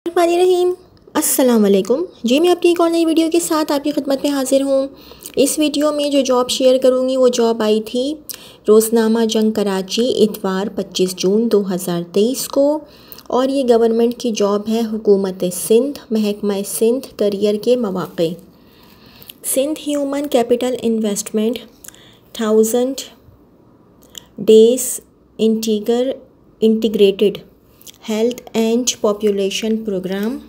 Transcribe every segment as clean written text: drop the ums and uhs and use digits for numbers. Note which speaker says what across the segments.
Speaker 1: रहीम अस्सलाम वालेकुम जी। मैं आपकी एक और नई वीडियो के साथ आपकी खिदमत में हाजिर हूँ। इस वीडियो में जो जॉब शेयर करूँगी वो जॉब आई थी रोज़नामा जंग कराची इतवार 25 जून 2023 को, और ये गवर्नमेंट की जॉब है। हुकूमत सिंध, महकमा सिंध करियर के मौक़े। Sindh human capital investment 1000 days integrated health and population programme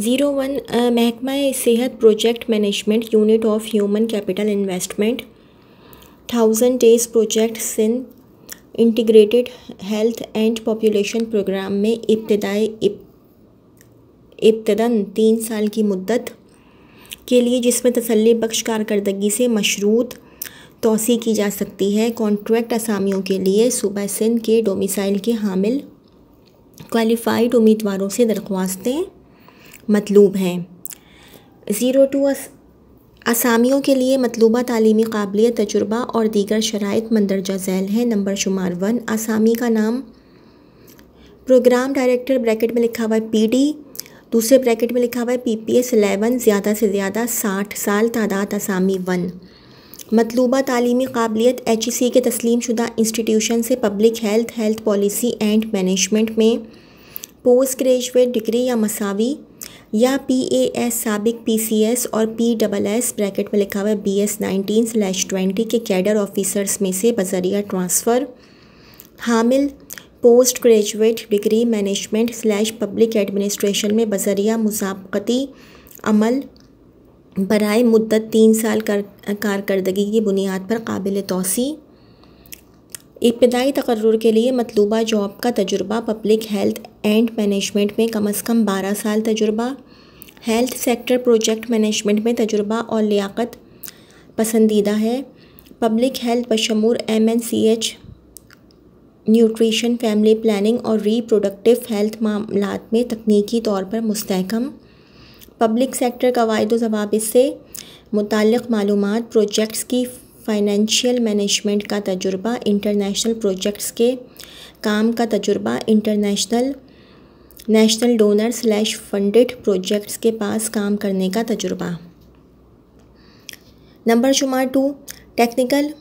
Speaker 1: 01 महकमा सेहत project management unit of human capital investment 1000 days project Sindh integrated health and population programme में इब्तदन 3 साल की मुद्दत के लिए, जिसमें तसल्ली बख्श कारकर्दगी से मशरूत तोसी की जा सकती है। कॉन्ट्रैक्ट असामियों के लिए सूबा सिंध के डोमिसाइल के हामिल क्वालिफ़ाइड उम्मीदवारों से दरख्वास्तें मतलूब हैं। 02 असामियों के लिए मतलूबा तालीमी काबिलियत, तजुर्बा और दीगर शराइत मंदरजा झैल हैं। नंबर शुमार 1 असामी का नाम प्रोग्राम डायरेक्टर ब्रैकेट में लिखा हुआ है PD, दूसरे ब्रैकेट में लिखा हुआ है PPS 11, ज़्यादा से ज़्यादा 60 साल। तादाद असामी 1। मतलूबा तालीमी काबिलियत HEC के तस्लीम शुदा इंस्टीट्यूशन से public health policy and management में पोस्ट ग्रेजुएट डिग्री या मसावी, या PAS साबिक PCS और PSS ब्रैकेट में लिखा हुआ है BS 19/20 के कैडर ऑफिसर्स में से बज़रिया ट्रांसफ़र हामिल post graduate degree management / public administration में बज़रिया मुसाबक़ती अमल बराए मुद्दत 3 साल कारकर्दगी की बुनियाद पर काबिल तौसी। इब्तदाई तकर्रुर के लिए मतलूबा जॉब का तजुर्बा पब्लिक हेल्थ एंड मैनेजमेंट में कम अज़ कम 12 साल तजुर्बा, हेल्थ सेक्टर प्रोजेक्ट मैनेजमेंट में तजुर्बा और लियाकत पसंदीदा है। पब्लिक हेल्थ बशमूल MNCH, न्यूट्रिशन, फैमिली प्लानिंग और रीप्रोडक्टिव हेल्थ मामलात में तकनीकी तौर पर मुस्तहकम। पब्लिक सेक्टर कवायद व ज़वाबित से मुताल्लिक़ मालूमात, प्रोजेक्ट्स की फाइनेंशियल मैनेजमेंट का तजुर्बा, इंटरनेशनल प्रोजेक्ट्स के काम का तजुर्बा, नेशनल डोनर / फंडेड प्रोजेक्ट्स के पास काम करने का तजुर्बा। नंबर शुमार 2 technical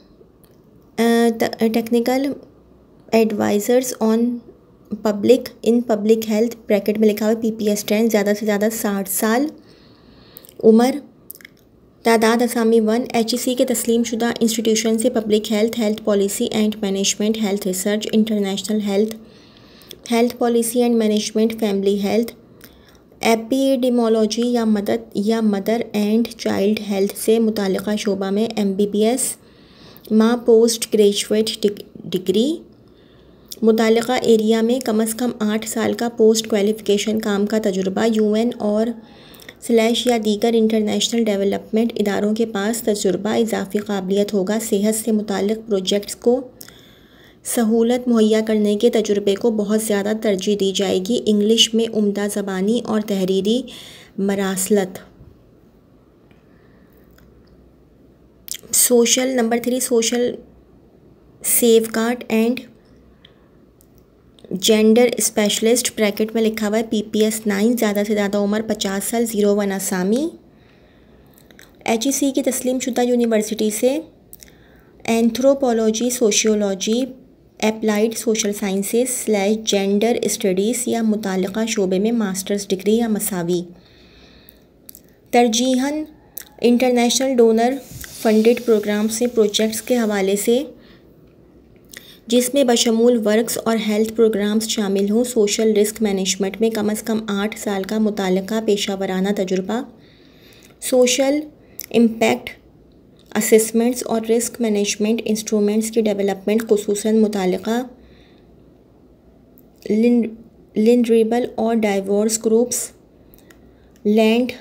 Speaker 1: advisers on public health bracket में लिखा हुआ है PPS 10, ज़्यादा से ज़्यादा 60 साल। उम्र। तादाद असामी 1 HEC के तस्लीम शुदा इंस्टीट्यूशन से public health policy and management, health research, international health policy and management, family health, epidemiology या मदर एंड चाइल्ड हेल्थ से मुताल्लिक़ा शोबा में MBBS माँ पोस्ट ग्रेजुएट डिग्री, मुताल्लिक़ा एरिया में कम अज़ कम 8 साल का पोस्ट क्वालिफ़िकेशन काम का तजुर्बा, UN और / या दीगर इंटरनेशनल डेवलपमेंट इदारों के पास तजुर्बा। इजाफ़ी काबिलियत होगा। सेहत से मुताल्लिक़ प्रोजेक्ट्स को सहूलत मुहैया करने के तजुर्बे को बहुत ज़्यादा तरजीह दी जाएगी। इंग्लिश में उम्दा ज़बानी और तहरीरी मरासलत। Social. Number 3 social safeguard and gender specialist bracket में लिखा हुआ है PPS 9, ज़्यादा से ज़्यादा उम्र 50 साल। 01 असामी HEC की तस्लीम शुदा यूनिवर्सिटी से anthropology, sociology, applied social sciences / gender studies या मुताल्लिक़ा शोबे में मास्टर्स डिग्री या मसावी। तरजीहन इंटरनेशनल डोनर फंडेड प्रोग्राम से प्रोजेक्ट्स के हवाले से, जिसमें बशमूल वर्क्स और हेल्थ प्रोग्राम्स शामिल हों। सोशल रिस्क मैनेजमेंट में कम अज़ कम 8 साल का मुताल्लिक़ा पेशा वराना तजुर्बा। सोशल इम्पैक्ट असेसमेंट्स और रिस्क मैनेजमेंट इंस्ट्रूमेंट्स की डेवलपमेंट, खुसूसन मुताल्लिक़ा लिनरेबल और डाइवोर्स ग्रुप्स, लैंड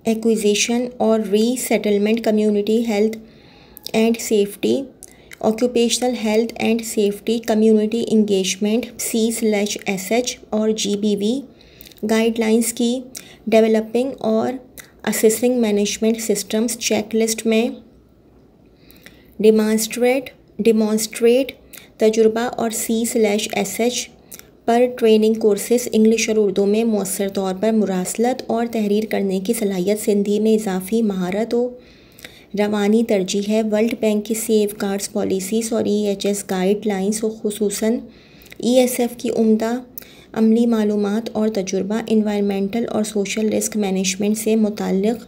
Speaker 1: एक्विजिशन और resettlement, community health and safety, occupational health and safety, community engagement C/SH और GBV, गाइडलाइंस की डेवलपिंग और असेसिंग मैनेजमेंट सिस्टम्स, चेकलिस्ट में डिमॉन्स्ट्रेट तजुर्बा और C/SH पर ट्रेनिंग कोर्सेस इंग्लिश और उर्दू में मौसर तौर पर मुरासलत और तहरीर करने की सलाहियत, सिंधी में इजाफी महारत और रवानी तरजीह है। वर्ल्ड बैंक की सेफ गार्ड्स पॉलिसीज़ और EHS गाइडलाइंस और खुसूसन ESF की उम्दा अमली मालूमात और तजुर्बा इन्वायरमेंटल और सोशल रिस्क मैनेजमेंट से मुताल्लिक़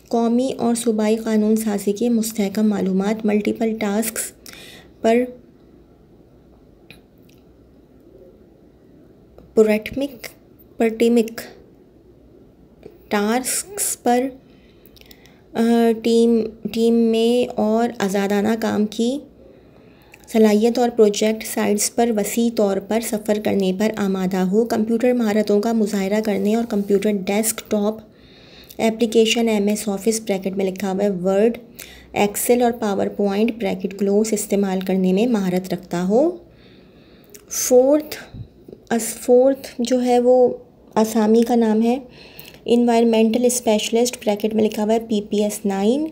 Speaker 1: कौमी और सूबाई कानून साजी के मुस्तहकम मालूमात, मल्टीपल टास्क्स पर पर्टिमिक टास्क्स पर टीम में और आज़ादाना काम की सलाहियत और प्रोजेक्ट साइट्स पर वसी तौर पर सफ़र करने पर आमादा हो। कंप्यूटर महारतों का मुजाहरा करने और computer desktop application MS Office bracket में लिखा हुआ है वर्ड, एक्सेल और पावर पॉइंट ब्रैकेट क्लोज इस्तेमाल करने में महारत रखता हो। फोर्थ जो है वो असामी का नाम है इन्वायरमेंटल स्पेशलिस्ट ब्रैकेट में लिखा हुआ है PPS 9।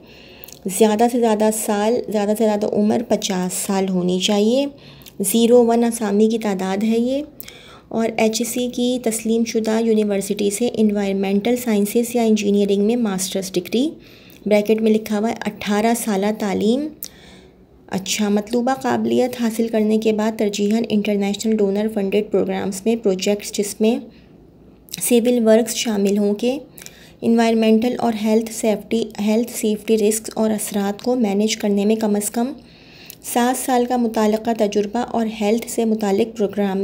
Speaker 1: ज़्यादा से ज़्यादा उम्र 50 साल होनी चाहिए। 01 असामी की तादाद है ये। और HEC की तस्लीम शुदा यूनिवर्सिटी से इन्वायरमेंटल साइंसेस या इंजीनियरिंग में मास्टर्स डिग्री ब्रैकेट में लिखा हुआ है 18 साल तालीम। अच्छा, मतलूबा काबिलियत हासिल करने के बाद तरजीहन इंटरनेशनल डोनर फंडेड प्रोग्राम्स में प्रोजेक्ट्स जिसमें सिविल वर्क्स शामिल हों के इन्वायरमेंटल और हेल्थ सेफ्टी रिस्क और असरात को मैनेज करने में कम अज़ कम 7 साल का मुताल्लिक़ा तजुर्बा और हेल्थ से मुताल्लिक़ प्रोग्राम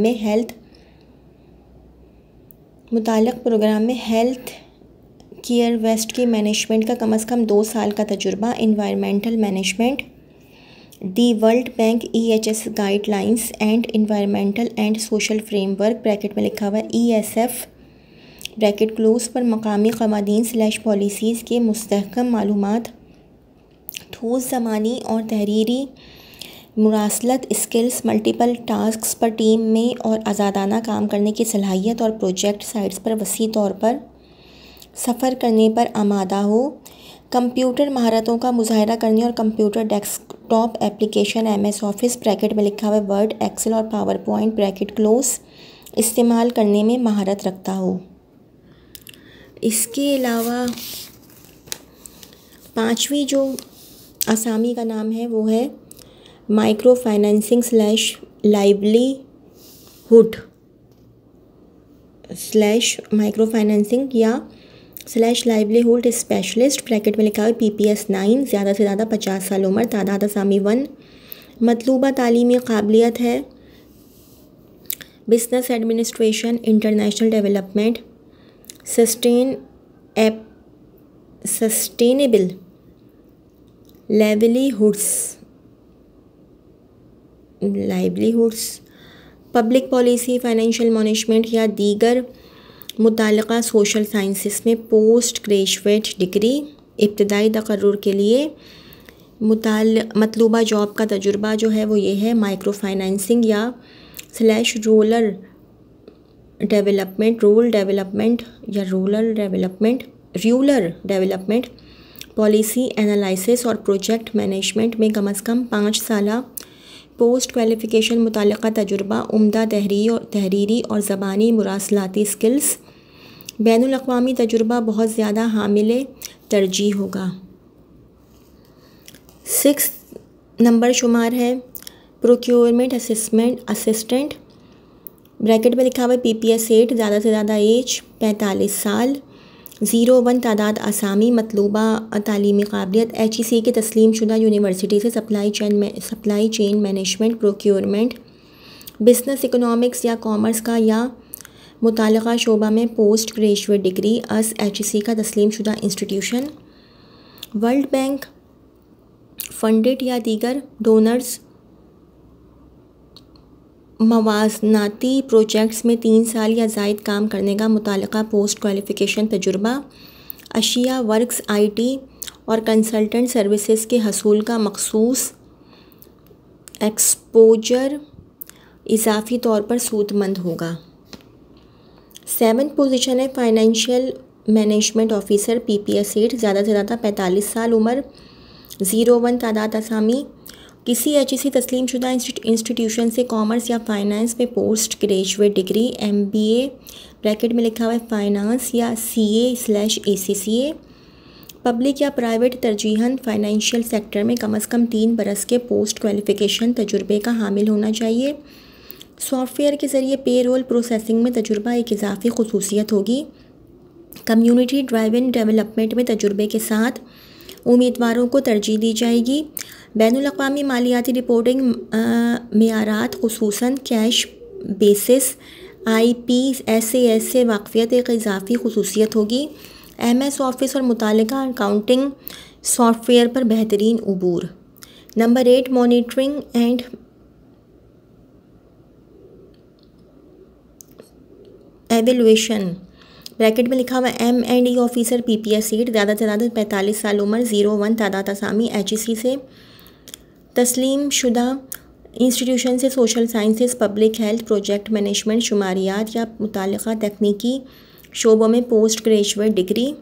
Speaker 1: में हेल्थ केयर वेस्ट की मैनेजमेंट का कम अज़ कम 2 साल का तजुर्बा। Environmental management the world Bank EHS guidelines and environmental and social framework bracket में लिखा हुआ है ESF ब्रैकेट क्लोज पर मकामी क़वानीन/पॉलिसीज़ के मुस्तहकम मालूमात, ठोस ज़मानी और तहरीरी मुरासलत स्किल्स, मल्टीपल टास्क्स पर टीम में और आज़ादाना काम करने की सलाहियत और प्रोजेक्ट साइट्स पर वसी तौर पर सफ़र करने पर आमादा हो। कंप्यूटर महारतों का मुजाहरा करने और computer desktop application MS Office bracket में लिखा हुआ है वर्ड, एक्सेल और पावर पॉइंट ब्रैकेट क्लोज इस्तेमाल करने में महारत रखता हो। इसके अलावा 5वीं जो असामी का नाम है वो है micro financing livelihood specialist bracket में लिखा हुआ है PPS 9। ज़्यादा से ज़्यादा 50 साल उम्र। तादाद असामी 1। मतलूबा तालीमी काबिलियत है business administration, international development, sustainable livelihoods, public policy, financial management या दीगर मुताल्लिक़ा सोशल साइंसेस में पोस्ट ग्रेजुएट डिग्री। इब्तदाई तकर्रुर के लिए मतलूबा जॉब का तजुर्बा जो है वो ये है माइक्रो फाइनेंसिंग या रूरल डेवलपमेंट, पॉलिसी एनालिसिस और प्रोजेक्ट मैनेजमेंट में कम अज़ कम 5 साला पोस्ट क्वालिफ़िकेशन मुताल्लिक़ा तजुर्बा, उम्दा तहरीरी और ज़बानी मुरासलाती स्किल्स। बैनुल अक़वामी तजुर्बा बहुत ज़्यादा हामिले तरजीह होगा। 6 नंबर शुमार है प्रोक्योरमेंट असिस्टेंट ब्रैकेट में लिखा हुआ है PPS 8। ज़्यादा से ज़्यादा एज 45 साल। 01 तादाद असामी। मतलूबा तालीमी काबिलियत HEC के तस्लीम शुदा यूनिवर्सिटी से supply chain management, procurement, business economics या कॉमर्स का या मुताल्लिक़ा शोबा में पोस्ट ग्रेजुएट डिग्री HEC का तस्लीम शुदा इंस्टीट्यूशन। वर्ल्ड बैंक फंडेड या दीगर डोनर्स मवाज़नाती प्रोजेक्ट्स में 3 साल या ज़ायद काम करने का मुताल्लिक़ा पोस्ट क्वालिफ़िकेशन तजुर्बा। अशिया वर्क्स IT और कंसल्टेंट सर्विसेज के हसूल का मखसूस एक्सपोजर इजाफ़ी तौर पर सूदमंद होगा। 7th पोजीशन है फाइनेंशियल मैनेजमेंट ऑफिसर PPS 8। ज़्यादा से ज़्यादा 45 साल उम्र। 01 तादाद असामी किसी HEC तस्लीम शुदा इंस्टीट्यूशन से कॉमर्स या फाइनेंस में post graduate degree MBA bracket में लिखा हुआ है फाइनेंस या CA/ACCA पब्लिक या प्राइवेट तरजीहन फाइनेंशियल सेक्टर में कम से कम 3 बरस के पोस्ट क्वालिफ़िकेशन तजुर्बे का हामिल होना चाहिए। सॉफ्टवेयर के ज़रिए पेरोल प्रोसेसिंग में तजुर्बा एक इजाफी खुसूसियत होगी। कम्युनिटी ड्राइवन डेवलपमेंट में तजुर्बे के साथ उम्मीदवारों को तरजीह दी जाएगी। बैनुल-अक़वामी मालियाती रिपोर्टिंग मेयारात खुसूसन कैश बेसिस IPSAS से वाक़फ़ियत एक इजाफी खुसूसियत होगी। MS ऑफ़िस और मुतालिका अकाउंटिंग सॉफ्टवेयर पर बेहतरीन उबूर। Number 8 monitoring and evaluation bracket में लिखा हुआ M&E ऑफिसर PPS सीट ज़्यादा से ज़्यादा 45 साल उम्र 01 तादाद असामी HEC से तस्लीम शुदा इंस्टीट्यूशन से social sciences public health project management शुमारियात या मुतालिका तकनीकी शोबों में post graduate degree.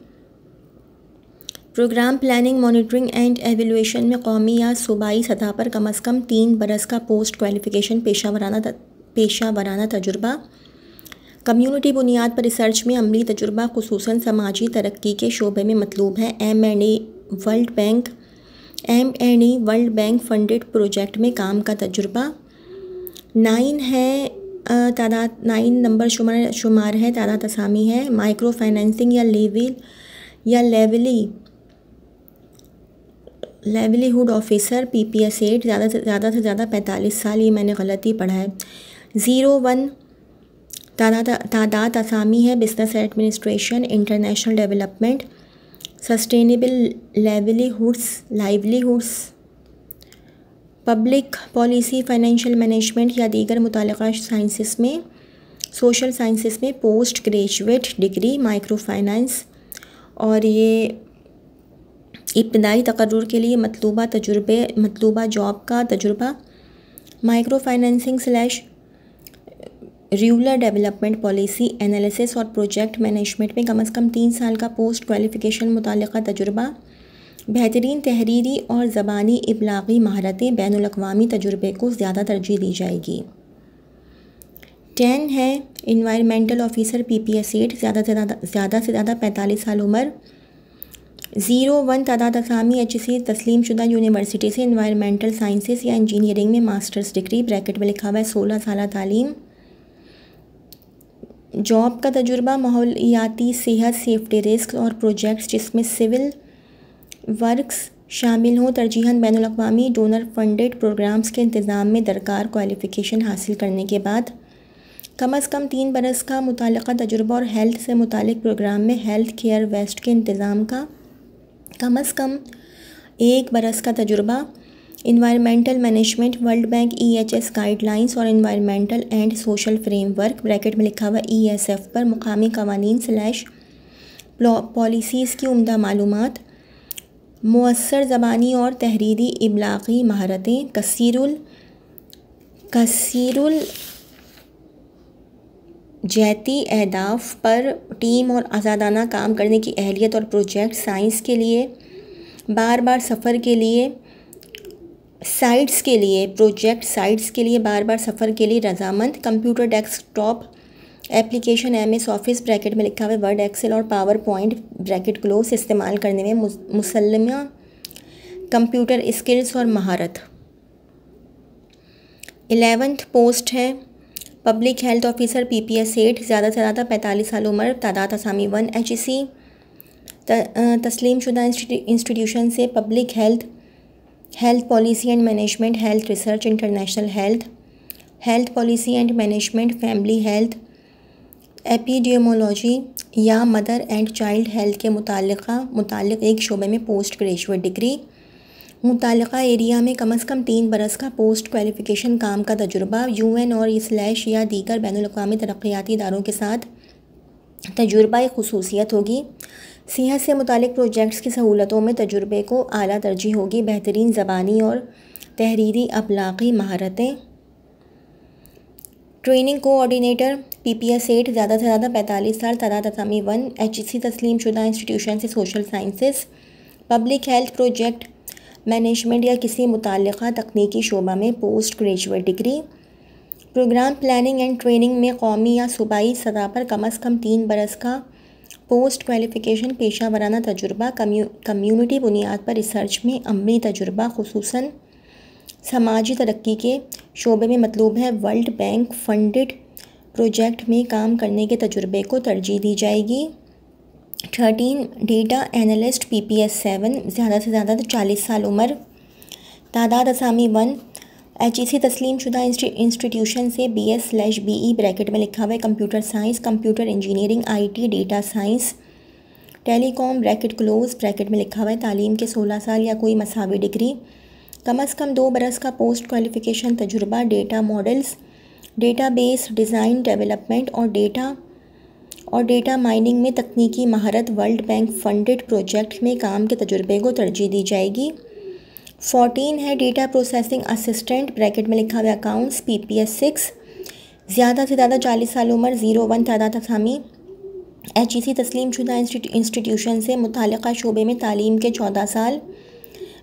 Speaker 1: Programme planning monitoring and evaluation में कौमी या सूबाई सतह पर कम अज़ कम 3 बरस का पोस्ट क्वालिफ़िकेशन पेशा वराना तजुर्बा। कम्युनिटी बुनियाद पर रिसर्च में अमली तजुर्बा खुसूसन समाजी तरक्की के शोबे में मतलूब है। M&E world bank funded project में काम का तजुर्बा। 9 है तादाद 9 नंबर शुमार है तादाद असामी है माइक्रो फाइनेंसिंग या लेवलीहुड ऑफिसर PPS 8 ज़्यादा से ज़्यादा 45 साल। ये मैंने गलती पढ़ा है। 01 तादाद असामी है business administration international development sustainable livelihoods public policy financial management या दीगर मुतालिका साइंसेस में सोशल साइंसेस में post graduate degree micro finance. और ये इब्तदाई तकर्रुर के लिए मतलूबा जॉब का तजुर्बा micro financing / rural development policy analysis और प्रोजेक्ट मैनेजमेंट में कम से कम 3 साल का पोस्ट क्वालिफ़िकेशन मुतालिका तजुर्बा। बेहतरीन तहरीरी और ज़बानी इबलागी महारतें बैनुल-अक़वामी तजुर्बे को ज़्यादा तरजीह दी जाएगी। 10 है इन्वायरमेंटल ऑफिसर PPS 8 ज़्यादा से ज़्यादा 45 साल उम्र। 01 तादाद असामी HEC तस्लीम शुदा यूनिवर्सिटी से इन्वायरमेंटल साइंसेस या इंजीनियरिंग में मास्टर्स डिग्री ब्रैकेट में लिखा हुआ है 16 साल तालीम। जॉब का तजुर्बा माहौलियाती सेहत सेफ्टी रिस्क और प्रोजेक्ट्स जिसमें सिविल वर्क्स शामिल हों तरजीहन बैनुल-अक़वामी डोनर फंडेड प्रोग्राम्स के इंतज़ाम में दरकार क्वालिफ़िकेशन हासिल करने के बाद कम से कम 3 बरस का मुतालिका तजुर्बा और हेल्थ से मुतालिक प्रोग्राम में हेल्थ केयर वेस्ट के इंतज़ाम का कम से कम 1 बरस का तजुर्बा। Environmental management World Bank EHS guidelines और environmental and social framework bracket में लिखा हुआ ESF पर मुकामी कवानीन / पॉलिसीज़ की उम्दा मालूमात। मुअस्सर ज़बानी और तहरीरी इबलागी महारतें कसीरुल जैती अहदाफ पर टीम और आज़ादाना काम करने की अहलियत और प्रोजेक्ट साइंस के लिए बार सफ़र के लिए प्रोजेक्ट साइट्स के लिए बार सफ़र के लिए रजामंद। Computer desktop application MS Office bracket में लिखा हुआ वर्ड एक्सेल और पावर पॉइंट ब्रैकेट क्लोज इस्तेमाल करने में मुसल्लमा कंप्यूटर स्किल्स और महारत। 11th पोस्ट है पब्लिक हेल्थ ऑफिसर PPS 8 ज़्यादा से ज़्यादा 45 साल उम्र तादाद असामी 1 HEC तस्लीम शुदा इंस्टीट्यूशन से public health policy and management health research international health policy and management family health epidemiology या मदर एंड चाइल्ड हेल्थ के मुतालिक एक शोबे में पोस्ट ग्रेजुएट डिग्री। मुतालिका एरिया में कम से कम 3 बरस का पोस्ट क्वालिफ़िकेशन काम का तजुर्बा। UN और / या दीगर बैनुल-अक़वामी तरक्याती इदारों के साथ तजुर्बा एक खुसूसियत होगी। सेहत से मुतालिक प्रोजेक्ट्स की सहूलतों में तजुर्बे को आला तरजीह होगी। बेहतरीन ज़बानी और तहरीरी अबलागी महारतें। ट्रेनिंग कोऑर्डिनेटर PPS 8 ज़्यादा से ज़्यादा 45 साल तादाद असामी 1 HEC तस्लीम शुदा इंस्टीट्यूशन से social sciences public health project management या किसी मुताल्लिक़ा तकनीकी शोबा में post graduate degree. Programme planning and training में कौमी या सूबाई सतह पर कम से कम 3 बरस का पोस्ट क्वालिफ़िकेशन पेशा वराना तजुर्बा। कम्यूनिटी बुनियाद पर रिसर्च में अमली तजुर्बा खुसूसन समाजी तरक्की के शोबे में मतलूब है। वर्ल्ड बैंक फंडेड प्रोजेक्ट में काम करने के तजुर्बे को तरजीह दी जाएगी। 13 डेटा एनालिस्ट PPS 7 ज़्यादा से ज़्यादा 40 साल उम्र। तादाद असामी 1। HEC तस्लीम शुदा इंस्टीट्यूशन से BS/BE ब्रैकेट में लिखा हुआ है computer science, computer engineering, IT, data science, telecom bracket close bracket में लिखा हुआ है तालीम के 16 साल या कोई मसावी डिग्री। कम से कम 2 बरस का पोस्ट क्वालिफ़िकेशन तजुर्बा। Data models, database design development और डेटा माइनिंग में तकनीकी महारत। वर्ल्ड बैंक फंडेड प्रोजेक्ट में काम के तजुर्बे को तरजीह दी जाएगी। 14 है डेटा प्रोसेसिंग असिस्टेंट ब्रैकेट में लिखा हुआ अकाउंट्स PPS 6 ज़्यादा से ज़्यादा 40 साल उम्र। 01 तादाद असामी। HEC तस्लीम शुदा इंस्टीट्यूशन से मुताल्लिक़ा शोबे में तालीम के 14 साल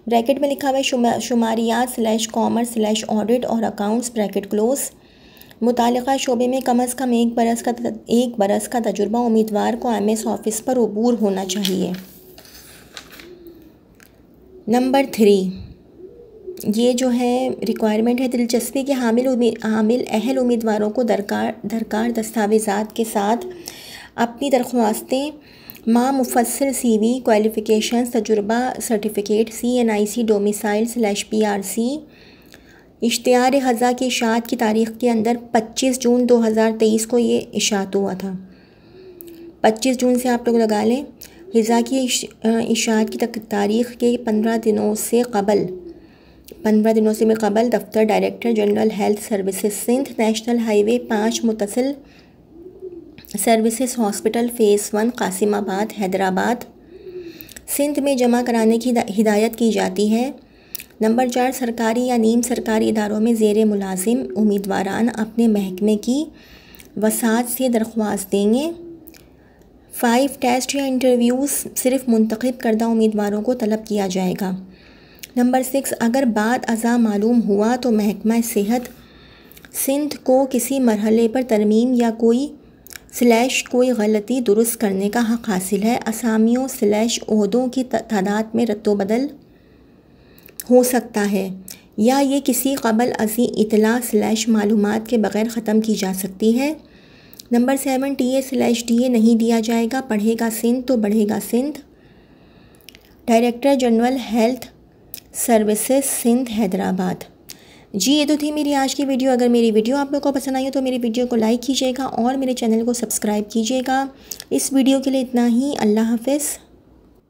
Speaker 1: ब्रैकेट में लिखा हुआ है शुमारियात/कॉमर्स/ऑडिट और अकाउंट्स ब्रैकेट क्लोज। मुताल्लिक़ा शोबे में कम से कम 1 बरस का तजुर्बा। उम्मीदवार को MS ऑफिस पर अबूर होना चाहिए। नंबर 3 ये जो है रिक्वायरमेंट है दिलचस्पी के हामिल अहल उम्मीदवारों को दरकार दस्तावेज़ात के साथ अपनी दरख्वास्तें मुफस्सल CV क्वालिफ़िकेशंस तजुर्बा सर्टिफिकेट CNIC डोमिसाइल/PRC इश्तिहार हज़ा की इशाअत की तारीख़ के अंदर 25 जून 2023 को ये इशाअत हुआ था। 25 जून से आप लोग लगा लें। हज़ा की इशाअत की तारीख़ के 15 दिनों से कबल दफ्तर Director General Health Services Sindh National Highway 5 मुत्तसिल Services Hospital Phase 1 Qasimabad Hyderabad Sindh में जमा कराने की हिदायत की जाती है। नंबर 4 सरकारी या नीम सरकारी इदारों में ज़ेर मुलाजिम उम्मीदवारान अपने महकमे की वसात से दरख्वास्त देंगे। 5 टेस्ट या इंटरव्यूज़ सिर्फ मुंतखब करदा उम्मीदवारों को तलब किया जाएगा। नंबर 6 अगर बाद अज़ा मालूम हुआ तो महकमा सेहत सिंध को किसी मरहले पर तरमीम या कोई गलती दुरुस्त करने का हक़ हासिल है। असामियों ओहदों की तादाद में रद्दोबदल हो सकता है या ये किसी क़बल अज़ी इतला मालूमात के बग़ैर ख़त्म की जा सकती है। नंबर 7 TA/DA नहीं दिया जाएगा। पढ़ेगा सिंध तो बढ़ेगा Sindh. Director General Health Services Sindh Hyderabad. जी ये तो थी मेरी आज की वीडियो। अगर मेरी वीडियो आप लोगों को पसंद आई हो तो मेरी वीडियो को लाइक कीजिएगा और मेरे चैनल को सब्सक्राइब कीजिएगा। इस वीडियो के लिए इतना ही। अल्लाह हाफ़िज़।